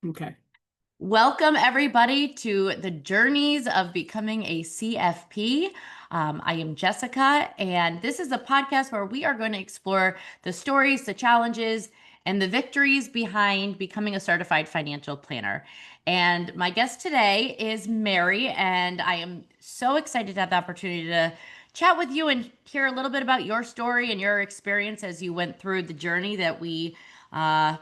Okay. Welcome, everybody, to the journeys of becoming a CFP. I am Jessica, and this is a podcast where we are going to explore the stories, the challenges, and the victories behind becoming a certified financial planner. And my guest today is Mary, and I am so excited to have the opportunity to chat with you and hear a little bit about your story and your experience as you went through the journey that we uh,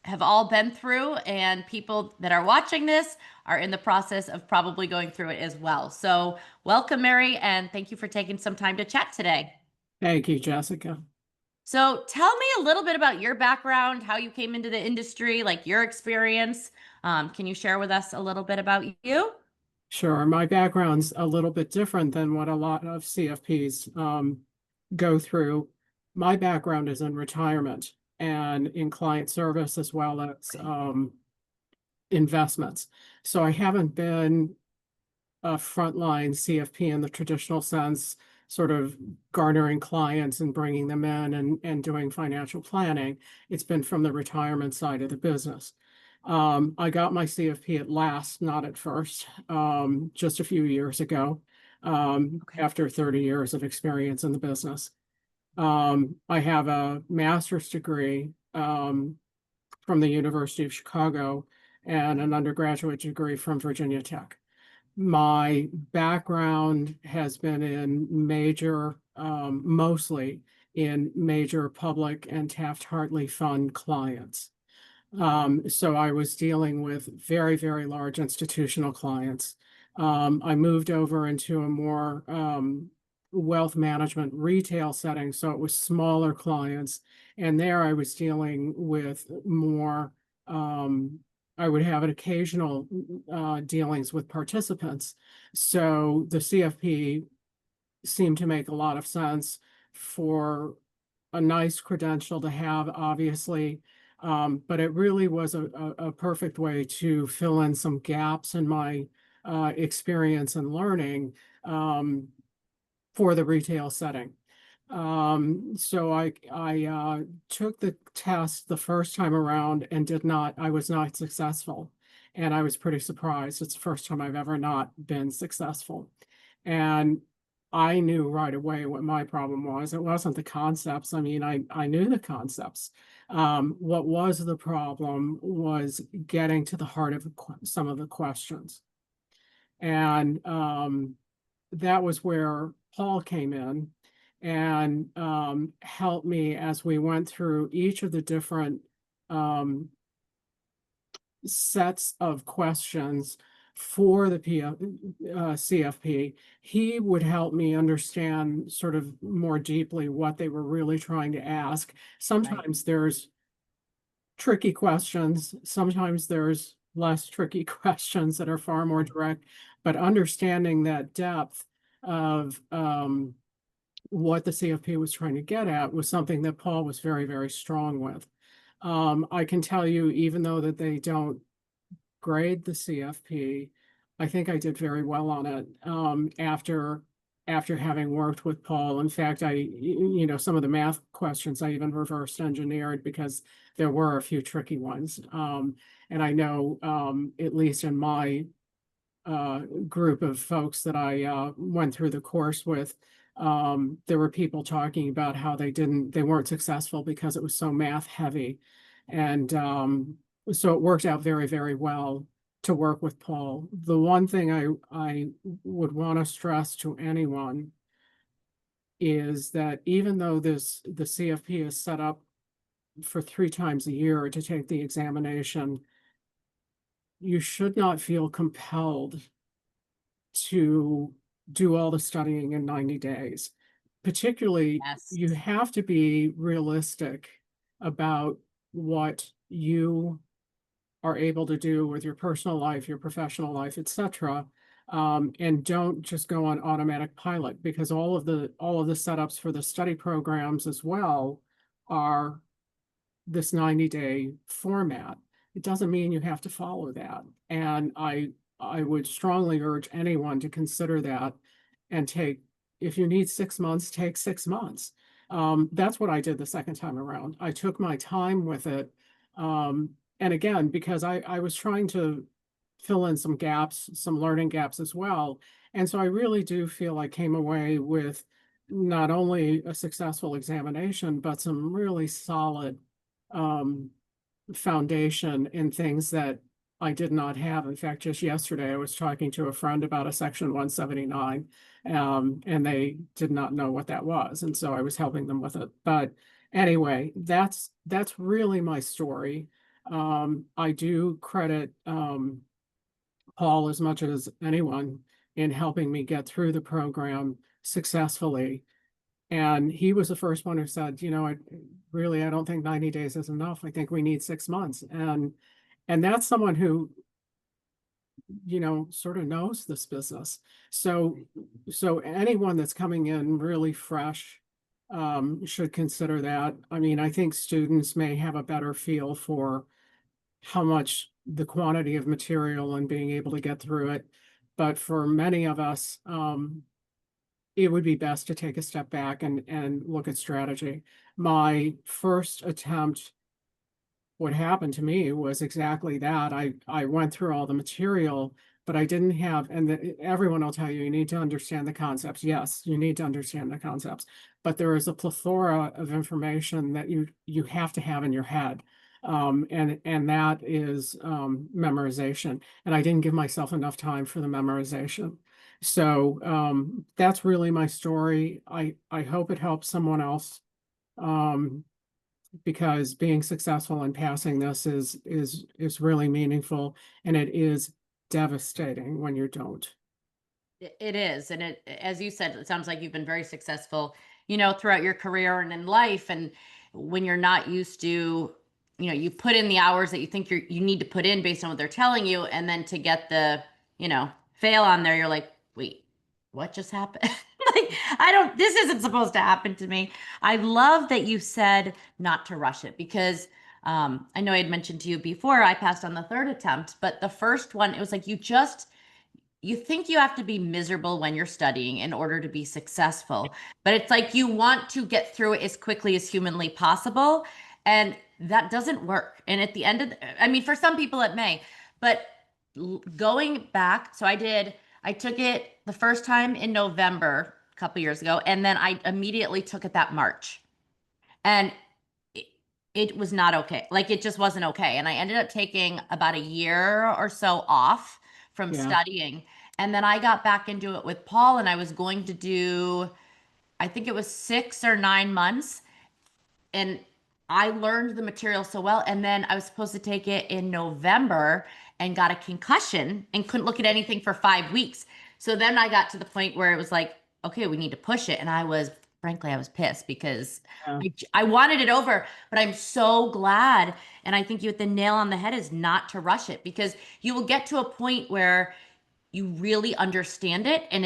have all been through, and people that are watching this are in the process of probably going through it as well. So, welcome, Mary, and thank you for taking some time to chat today. Thank you, Jessica. So, tell me a little bit about your background, how you came into the industry, like your experience. Can you share with us a little bit about you? Sure. My background's a little bit different than what a lot of CFPs go through. My background is in retirement and in client service as well as Okay. investments. So I haven't been a frontline CFP in the traditional sense, sort of garnering clients and bringing them in and doing financial planning. It's been from the retirement side of the business. I got my CFP at last, not at first, just a few years ago, Okay. after 30 years of experience in the business. I have a master's degree from the University of Chicago and an undergraduate degree from Virginia Tech. My background has been in mostly in major public and Taft-Hartley fund clients. So I was dealing with very, very large institutional clients. I moved over into a more wealth management retail setting, so it was smaller clients. And there I was dealing with more, I would have an occasional dealings with participants. So the CFP seemed to make a lot of sense for a nice credential to have, obviously. But it really was a perfect way to fill in some gaps in my experience and learning for the retail setting. So I took the test the first time around and I was not successful. And I was pretty surprised. It's the first time I've ever not been successful. And I knew right away what my problem was. It wasn't the concepts. I mean, I knew the concepts. What was the problem was getting to the heart of some of the questions. And that was where Paul came in and helped me as we went through each of the different um, sets of questions for the CFP. He would help me understand sort of more deeply what they were really trying to ask. Right. Sometimes there's tricky questions, sometimes there's less tricky questions that are far more Right. direct, but understanding that depth of what the CFP was trying to get at was something that Paul was very, very strong with. I can tell you, even though that they don't grade the CFP, I think I did very well on it after having worked with Paul. In fact, some of the math questions I even reverse engineered because there were a few tricky ones. And I know, at least in my group of folks that I went through the course with, there were people talking about how they weren't successful because it was so math heavy. And so it worked out very, very well to work with Paul. The one thing I would want to stress to anyone is that even though the CFP is set up for 3 times a year to take the examination, you should not feel compelled to do all the studying in 90 days. Particularly, Yes. you have to be realistic about what you are able to do with your personal life, your professional life, etc. And don't just go on automatic pilot, because all of the setups for the study programs as well are this 90-day format. It doesn't mean you have to follow that. And I would strongly urge anyone to consider that and if you need 6 months, take 6 months. That's what I did the second time around. I took my time with it. and again, because I was trying to fill in some gaps, some learning gaps as well. And so I really do feel I came away with not only a successful examination, but some really solid um, foundation in things that I did not have. In fact, just yesterday, I was talking to a friend about a Section 179, and they did not know what that was. And so I was helping them with it. But anyway, that's really my story. I do credit Paul as much as anyone in helping me get through the program successfully. And he was the first one who said, I don't think 90 days is enough. I think we need 6 months. And that's someone who, sort of knows this business. So anyone that's coming in really fresh should consider that. I mean, I think students may have a better feel for how much the quantity of material and being able to get through it. But for many of us, it would be best to take a step back and look at strategy. My first attempt, what happened to me was exactly that. I went through all the material, but I didn't have, and everyone will tell you, you need to understand the concepts. Yes, you need to understand the concepts, but there is a plethora of information that you have to have in your head. And that is memorization. And I didn't give myself enough time for the memorization. So that's really my story. I hope it helps someone else. Because being successful and passing this is really meaningful, and it is devastating when you don't. It is. And as you said, it sounds like you've been very successful, throughout your career and in life. And when you're not used to, you put in the hours that you think you need to put in based on what they're telling you. And then to get the, fail on there, you're like, wait, what just happened? Like, this isn't supposed to happen to me. I love that you said not to rush it because I know I had mentioned to you before I passed on the third attempt, but the first one, it was like you think you have to be miserable when you're studying in order to be successful, but it's like you want to get through it as quickly as humanly possible. And that doesn't work. And at the end of I mean, for some people it may, but going back, so I took it the first time in November a couple years ago, and then I immediately took it that March. And it, it was not okay. Like it just wasn't okay. And I ended up taking about a year or so off from Yeah, studying. And then I got back into it with Paul, and I was going to do, I think it was 6 or 9 months. And I learned the material so well. And then I was supposed to take it in November and got a concussion and couldn't look at anything for 5 weeks. So then I got to the point where it was like, okay, we need to push it. And frankly, I was pissed because yeah, I wanted it over, but I'm so glad. And I think you hit the nail on the head is not to rush it because you will get to a point where you really understand it, and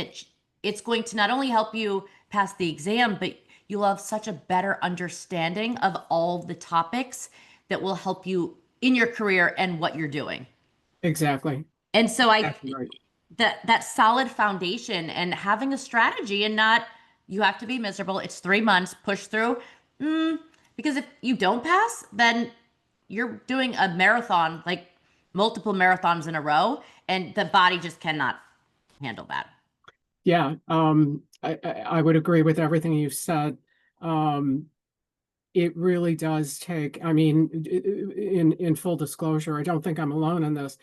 it's going to not only help you pass the exam, but you'll have such a better understanding of all the topics that will help you in your career and what you're doing. exactly. And so I Exactly right. that solid foundation and having a strategy and not you have to be miserable. It's 3 months, push through. Because if you don't pass, then you're doing a marathon, like multiple marathons in a row, and the body just cannot handle that. Yeah, I would agree with everything you said. Um, it really does take, I mean, in full disclosure, I don't think I'm alone in this.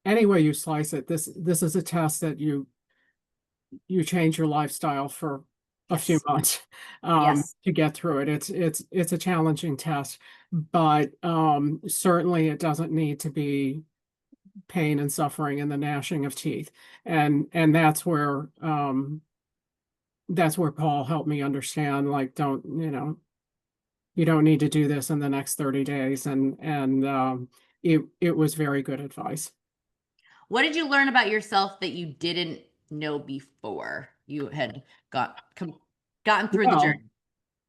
Any way you slice it, this is a test that you change your lifestyle for a few Yes. months Yes. to get through it. It's a challenging test, but certainly it doesn't need to be pain and suffering and the gnashing of teeth. And that's where Paul helped me understand, like, you don't need to do this in the next 30 days. And it was very good advice. What did you learn about yourself that you didn't know before you had gotten through the Well, journey?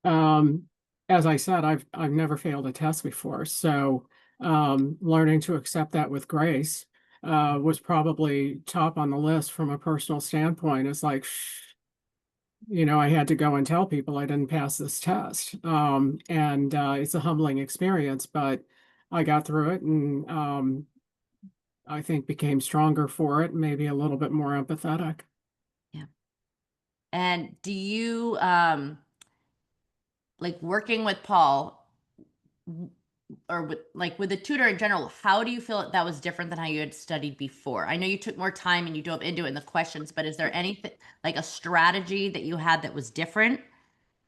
um, as I said, I've never failed a test before. So learning to accept that with grace was probably top on the list from a personal standpoint. It's like, I had to go and tell people I didn't pass this test. And it's a humbling experience, but I got through it and I think became stronger for it, maybe a little bit more empathetic. Yeah. And do you like working with Paul or with like with the tutor in general, how do you feel that was different than how you had studied before? I know you took more time and you dove into it in the questions, but is there anything like a strategy that you had that was different?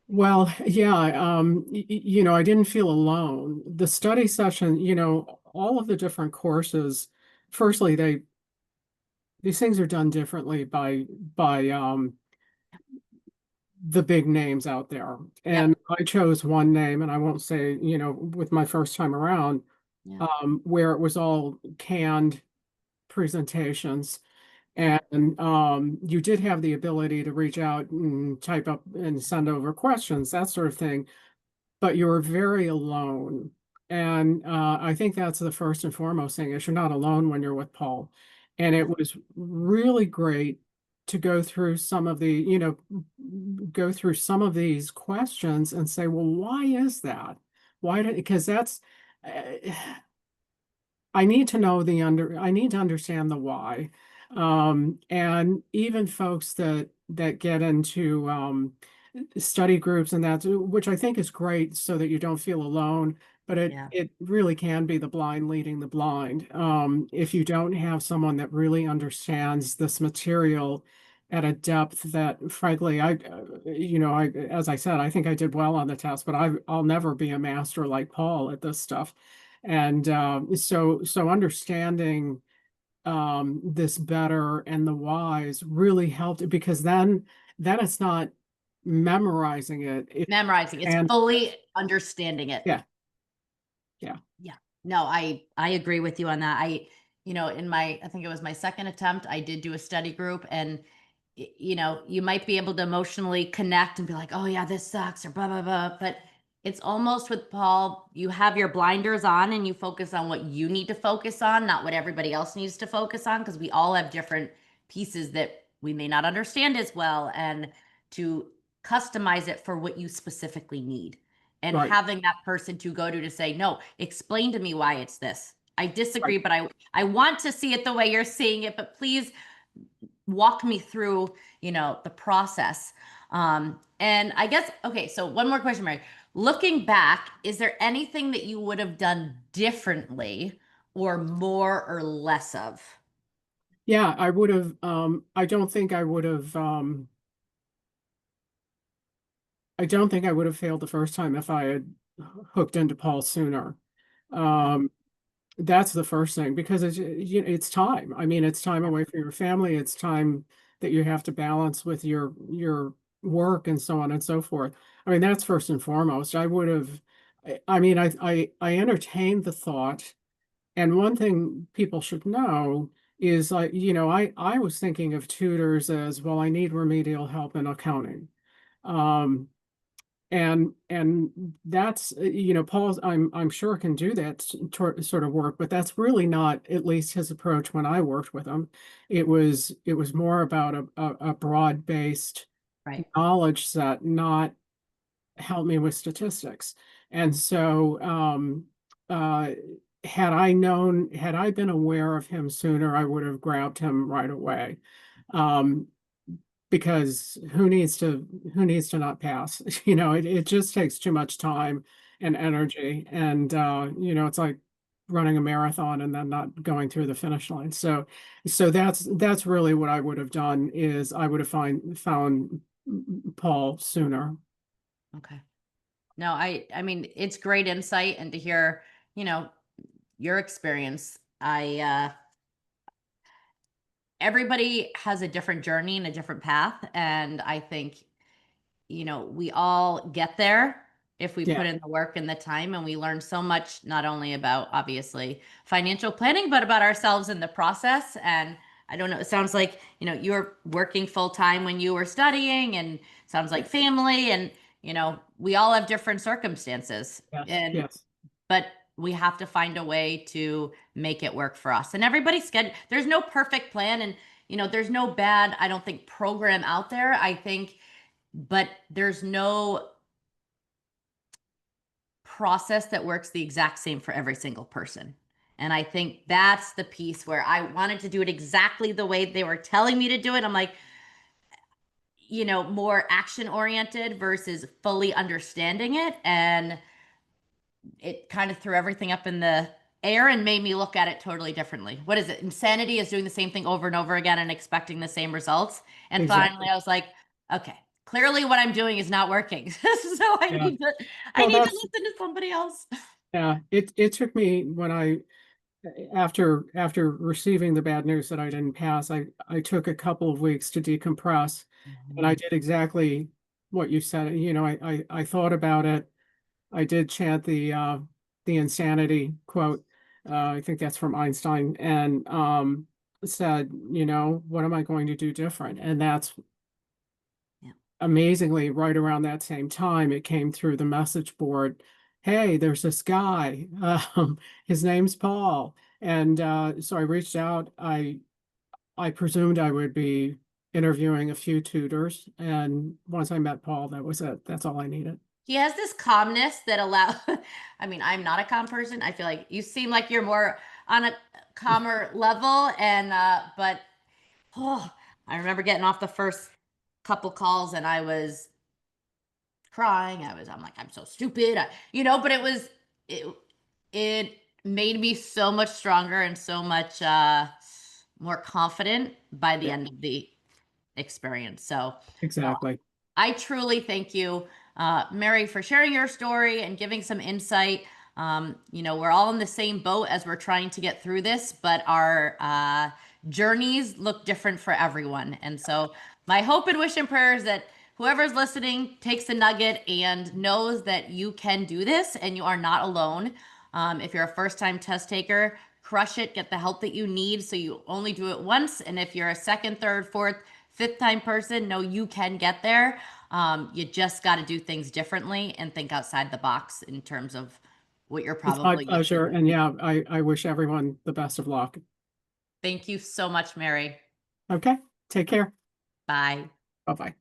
Well, yeah, I didn't feel alone. The study session, all of the different courses, firstly, these things are done differently by the big names out there. Yep. And I chose one name, and I won't say, with my first time around, Yeah. where it was all canned presentations. Yeah. And you did have the ability to reach out and type up and send over questions, that sort of thing, but you were very alone. And I think that's the first and foremost thing is you're not alone when you're with Paul. And it Yeah. was really great to go through some of go through some of these questions and say, well, why is that? Why did, because that's, uh, I need to understand the why. And even folks that get into study groups and that, which I think is great so that you don't feel alone, but Yeah. it really can be the blind leading the blind. If you don't have someone that really understands this material at a depth that, frankly, as I said, I think I did well on the test, but I'll never be a master like Paul at this stuff. And so understanding this better and the whys really helped because then it's not memorizing it. Memorizing, it's And fully understanding it. yeah, yeah, Yeah. No, I agree with you on that. In my I think it was my second attempt, I did do a study group and you might be able to emotionally connect and be like, "Oh yeah, this sucks," or blah blah blah, but it's almost with Paul, you have your blinders on and you focus on what you need to focus on, not what everybody else needs to focus on because we all have different pieces that we may not understand as well and to customize it for what you specifically need and right, having that person to go to say, no, explain to me why it's this. I right. disagree, but I want to see it the way you're seeing it, but please walk me through, the process. And I guess, okay, so one more question, Mary. Looking back, is there anything that you would have done differently or more or less of? Yeah, I would have. I don't think I would have failed the first time if I had hooked into Paul sooner. Okay. Um, That's the first thing because it's time. I mean, it's time Yeah. away from your family. It's time that you have to balance with your work and so on and so forth. I mean, that's first and foremost. I would have. I mean, I entertained the thought, and one thing people should know is like I was thinking of tutors as well. I need remedial help in accounting. Um, and that's Paul's I'm sure can do that sort of work, but that's really not at least his approach when I worked with him. It was more about a broad-based Right. knowledge set, not help me with statistics. And so uh had I been aware of him sooner, I would have grabbed him right away. Um, because who needs to not pass? It just takes too much time and energy. And it's like running a marathon and then not going through the finish line. So that's really what I would have done is I would have found Paul sooner. Okay. No, I mean, it's great insight and to hear, you know, your experience. Everybody has a different journey and a different path. And I think, we all get there if we Yeah, put in the work and the time and we learn so much, not only about obviously financial planning, but about ourselves in the process. And I don't know, it sounds like, you were working full time when you were studying and sounds yeah, like family and, we all have different circumstances. yes, And yes. but we have to find a way to make it work for us. And everybody's schedule, there's no perfect plan and there's no bad, I don't think, program out there. I think, but there's no process that works the exact same for every single person. And I think that's the piece where I wanted to do it exactly the way they were telling me to do it. I'm like, more action oriented versus fully understanding it. And it kind of threw everything up in the air and made me look at it totally differently. What is it? Insanity is doing the same thing over and over again and expecting the same results. And finally, Exactly. I was like, okay, clearly what I'm doing is not working. So I Yeah. need to, I Well, need to that's, listen to somebody else. yeah, it took me when after receiving the bad news that I didn't pass, I took a couple of weeks to decompress, and I Mhm. did exactly what you said. I thought about it. I did chant the insanity quote. I think that's from Einstein, and said, what am I going to do different? And that's Yeah. amazingly right around that same time it came through the message board. Hey, there's this guy. His name's Paul. And so I reached out. I presumed I would be interviewing a few tutors, and once I met Paul, that was it. That's all I needed. He has this calmness that allow I mean, I'm not a calm person. I feel like you seem like you're more on a calmer level and but oh, I remember getting off the first couple calls and I was crying. I'm like, I'm so stupid. But it made me so much stronger and so much more confident by the Yeah, end of the experience. So exactly. I truly thank you, Mary, for sharing your story and giving some insight. We're all in the same boat as we're trying to get through this, but our journeys look different for everyone. And so, my hope and wish and prayer is that whoever's listening takes the nugget and knows that you can do this and you are not alone. If you're a first time test taker, crush it, get the help that you need so you only do it once. And if you're a second, third, fourth, fifth time person, know you can get there. You just got to do things differently and think outside the box in terms of what you're It's my probably used to pleasure. And doing. yeah, I wish everyone the best of luck. Thank you so much, Mary. Okay, take care. Bye. Bye bye.